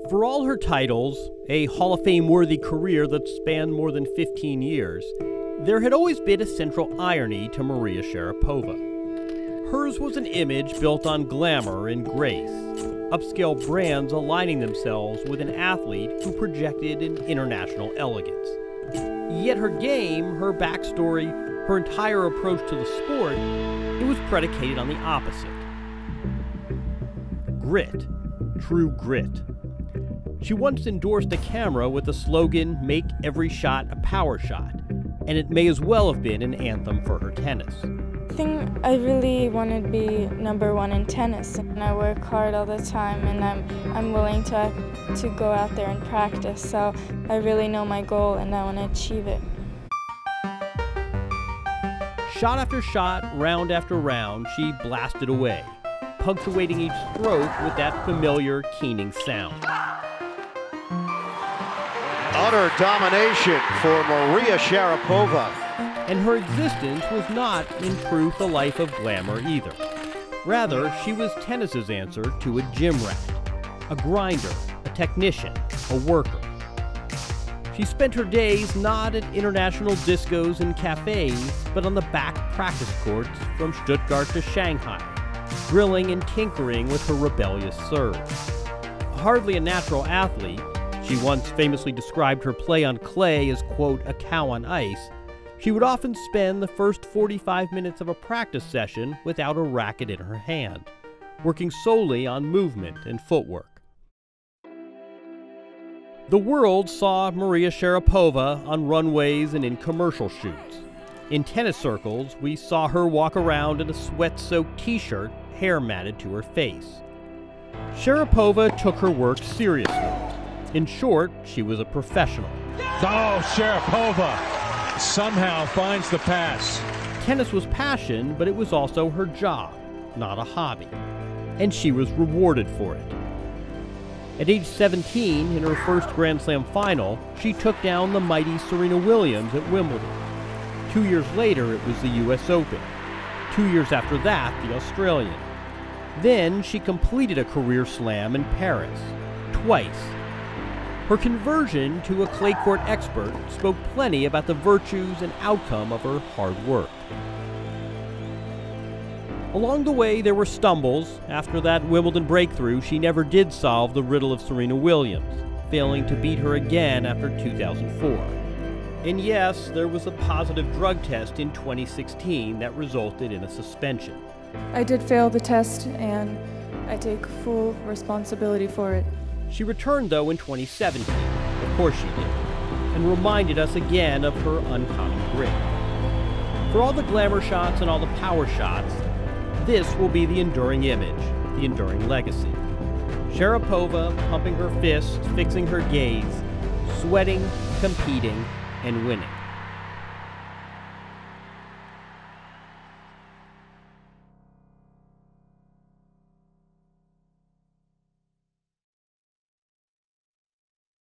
For all her titles, a Hall of Fame-worthy career that spanned more than 15 years, there had always been a central irony to Maria Sharapova. Hers was an image built on glamour and grace, upscale brands aligning themselves with an athlete who projected an international elegance. Yet her game, her backstory, her entire approach to the sport, it was predicated on the opposite. Grit. True grit. She once endorsed a camera with the slogan, "Make every shot a power shot," and it may as well have been an anthem for her tennis. I think I really want to be #1 in tennis, and I work hard all the time, and I'm willing to go out there and practice, so I really know my goal and I want to achieve it. Shot after shot, round after round, she blasted away, punctuating each stroke with that familiar keening sound. Utter domination for Maria Sharapova. And her existence was not, in truth, a life of glamour either. Rather, she was tennis's answer to a gym rat, a grinder, a technician, a worker. She spent her days not at international discos and cafes, but on the back practice courts from Stuttgart to Shanghai, drilling and tinkering with her rebellious serve. Hardly a natural athlete, she once famously described her play on clay as, quote, "a cow on ice," she would often spend the first 45 minutes of a practice session without a racket in her hand, working solely on movement and footwork. The world saw Maria Sharapova on runways and in commercial shoots. In tennis circles, we saw her walk around in a sweat-soaked t-shirt, hair matted to her face. Sharapova took her work seriously. In short, she was a professional. Oh, Sharapova somehow finds the pass. Tennis was passion, but it was also her job, not a hobby. And she was rewarded for it. At age 17, in her first Grand Slam final, she took down the mighty Serena Williams at Wimbledon. 2 years later, it was the US Open. 2 years after that, the Australian. Then she completed a career slam in Paris, twice. Her conversion to a clay court expert spoke plenty about the virtues and outcome of her hard work. Along the way, there were stumbles. After that Wimbledon breakthrough, she never did solve the riddle of Serena Williams, failing to beat her again after 2004. And yes, there was a positive drug test in 2016 that resulted in a suspension. I did fail the test, and I take full responsibility for it. She returned, though, in 2017, of course she did, and reminded us again of her uncommon grit. For all the glamour shots and all the power shots, this will be the enduring image, the enduring legacy. Sharapova pumping her fists, fixing her gaze, sweating, competing, and winning.